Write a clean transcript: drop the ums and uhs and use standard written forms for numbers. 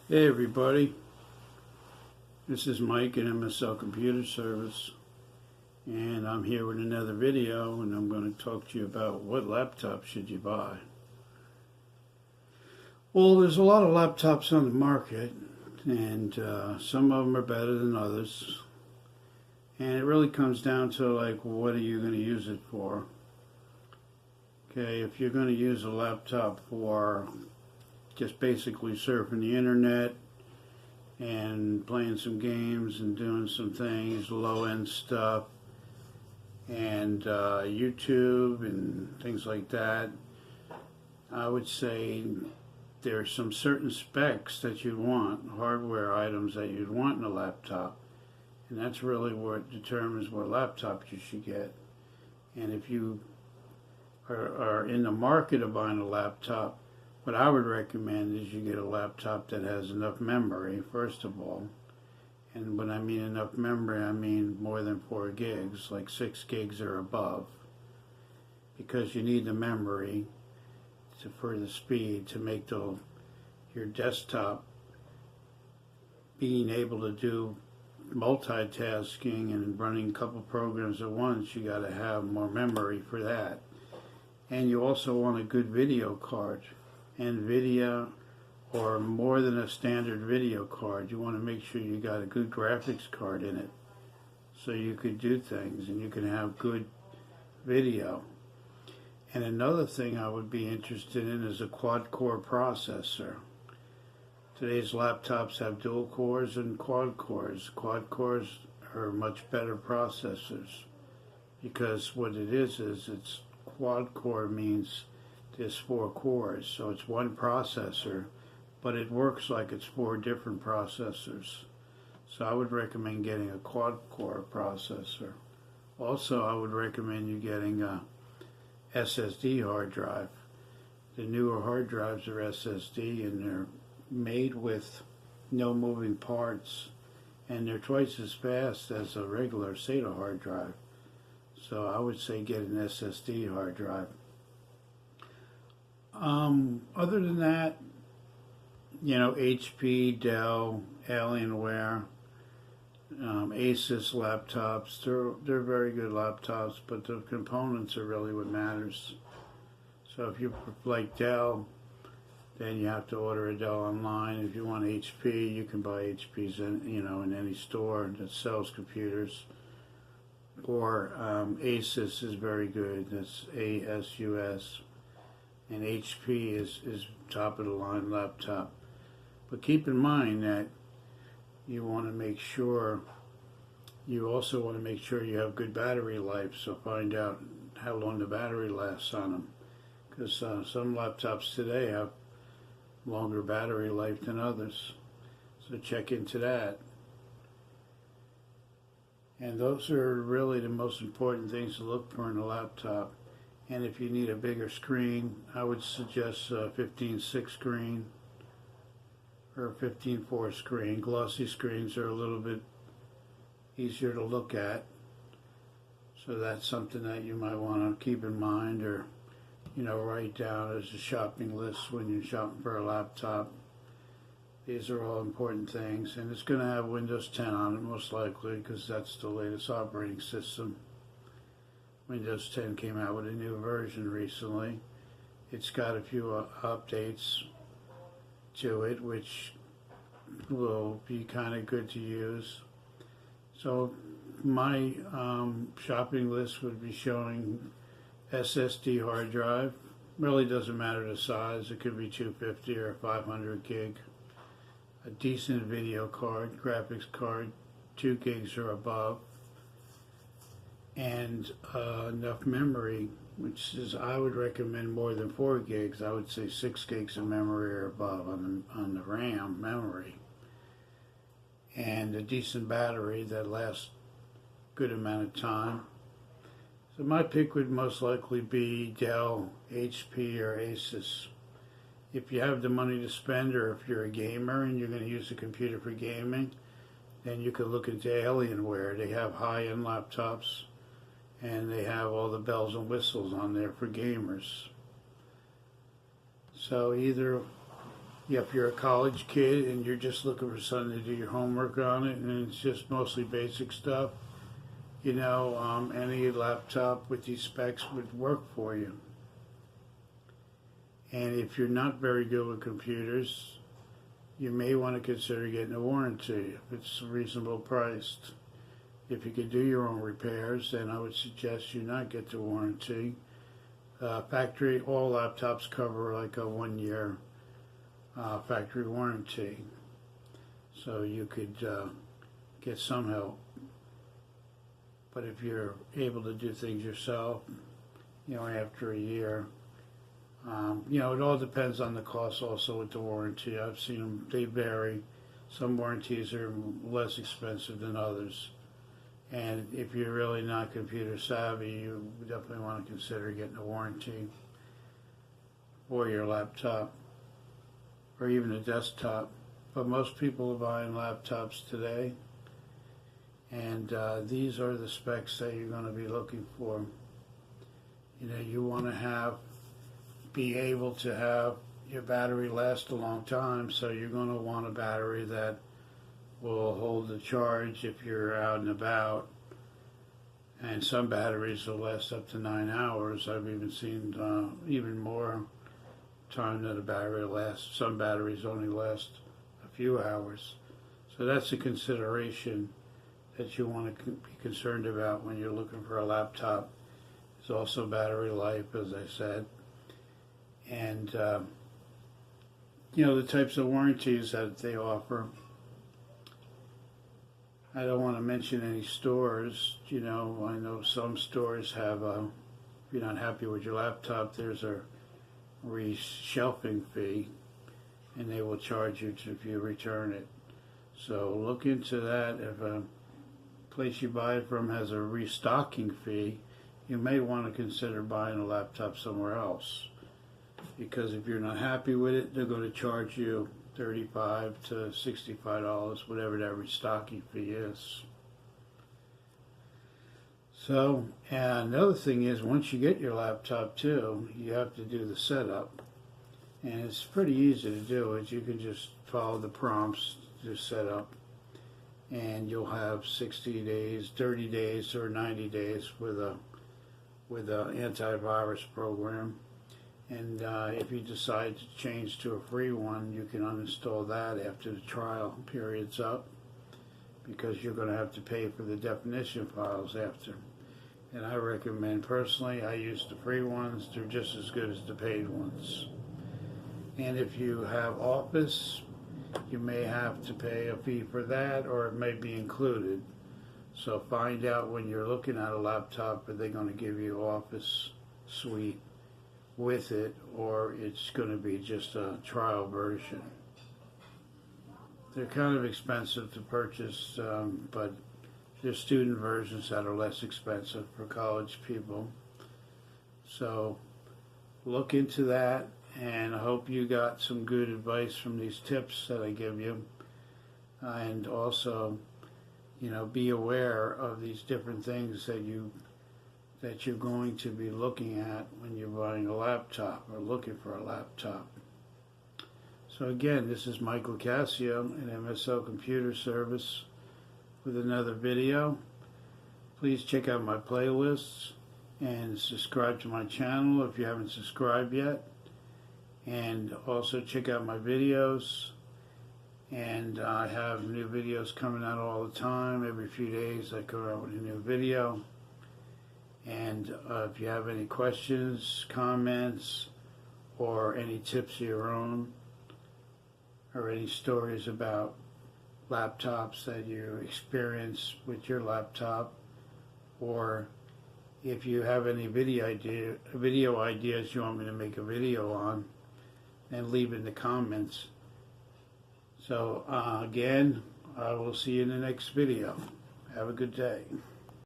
Hey everybody, this is Mike at MSL Computer Service, and I'm here with another video, and I'm going to talk to you about what laptop should you buy. Well, there's a lot of laptops on the market, and some of them are better than others, and it really comes down to like, what are you going to use it for? Okay, if you're going to use a laptop for just basically surfing the internet and playing some games and doing some things, low-end stuff, and YouTube and things like that, I would say there's some certain specs that you'd want, hardware items that you'd want in a laptop, and that's really what determines what laptop you should get. And if you are in the market of buying a laptop, what I would recommend is you get a laptop that has enough memory, first of all. And when I mean enough memory, I mean more than 4 gigs, like 6 gigs or above. Because you need the memory for the speed to make your desktop being able to do multitasking and running a couple programs at once. You got to have more memory for that. And you also want a good video card. NVIDIA, or more than a standard video card. You want to make sure you got a good graphics card in it so you could do things and you can have good video. And another thing I would be interested in is a quad-core processor. Today's laptops have dual cores and quad cores. Quad cores are much better processors because what it is it's quad core means there's 4 cores, so it's one processor, but it works like it's 4 different processors. So I would recommend getting a quad-core processor. Also, I would recommend you getting a SSD hard drive. The newer hard drives are SSD, and they're made with no moving parts, and they're twice as fast as a regular SATA hard drive. So I would say get an SSD hard drive. Other than that, HP, Dell, Alienware, Asus laptops, they're very good laptops, but the components are really what matters. So if you like Dell, then you have to order a Dell online. If you want HP, you can buy HPs in any store that sells computers. Or Asus is very good. That's ASUS. And HP is top of the line laptop. But keep in mind that you also want to make sure you have good battery life, so find out how long the battery lasts on them. Because some laptops today have longer battery life than others. So check into that. And those are really the most important things to look for in a laptop. And if you need a bigger screen, I would suggest a 15:6 screen or a 15:4 screen. Glossy screens are a little bit easier to look at. So that's something that you might want to keep in mind or, write down as a shopping list when you're shopping for a laptop. These are all important things. And it's going to have Windows 10 on it most likely because that's the latest operating system. Windows 10 came out with a new version recently. It's got a few updates to it, which will be kind of good to use. So my shopping list would be showing SSD hard drive. Really doesn't matter the size. It could be 250 or 500 gig. A decent video card, graphics card, 2 gigs or above. And enough memory, which is, I would recommend more than 4 gigs. I would say 6 gigs of memory or above on the RAM memory. And a decent battery that lasts a good amount of time. So my pick would most likely be Dell, HP, or Asus. If you have the money to spend, or if you're a gamer and you're going to use a computer for gaming, then you could look into Alienware. They have high-end laptops, and they have all the bells and whistles on there for gamers. So either if you're a college kid and you're just looking for something to do your homework on it, and it's just mostly basic stuff, any laptop with these specs would work for you. And if you're not very good with computers, you may want to consider getting a warranty if it's reasonable priced. If you can do your own repairs, then I would suggest you not get the warranty. Factory, all laptops cover like a 1 year factory warranty. So you could get some help. But if you're able to do things yourself, after a year, it all depends on the cost also with the warranty. I've seen them, they vary. Some warranties are less expensive than others. And if you're really not computer savvy, you definitely want to consider getting a warranty for your laptop or even a desktop. But most people are buying laptops today, and these are the specs that you're going to be looking for. You want to be able to have your battery last a long time, so you're going to want a battery that will hold the charge if you're out and about. And some batteries will last up to 9 hours. I've even seen even more time that a battery lasts. Some batteries only last a few hours. So that's a consideration that you want to be concerned about when you're looking for a laptop. There's also battery life, as I said. And, the types of warranties that they offer. I don't want to mention any stores. I know some stores have, if you're not happy with your laptop, there's a reshelving fee, and they will charge you if you return it. So look into that. If a place you buy it from has a restocking fee, you may want to consider buying a laptop somewhere else. Because if you're not happy with it, they're going to charge you $35 to $65, whatever that restocking fee is. So, and another thing is, once you get your laptop too, you have to do the setup. And it's pretty easy to do it. You can just follow the prompts to set up. And you'll have 60 days, 30 days, or 90 days with a antivirus program. And if you decide to change to a free one, you can uninstall that after the trial period's up, because you're going to have to pay for the definition files after. And I recommend, personally, I use the free ones. They're just as good as the paid ones. And if you have Office, you may have to pay a fee for that, or it may be included. So find out when you're looking at a laptop, are they going to give you Office Suite with it, or it's going to be just a trial version. They're kind of expensive to purchase, but there's student versions that are less expensive for college people. So look into that, and I hope you got some good advice from these tips that I give you. And also, be aware of these different things that you're going to be looking at when you're buying a laptop or looking for a laptop. So again, this is Michael Cassio at MSL Computer Service with another video. Please check out my playlists and subscribe to my channel if you haven't subscribed yet. And also check out my videos. And I have new videos coming out all the time. Every few days I come out with a new video. And if you have any questions, comments, or any tips of your own, or any stories about laptops that you experience with your laptop, or if you have any video ideas you want me to make a video on, then leave in the comments. So again, I will see you in the next video. Have a good day.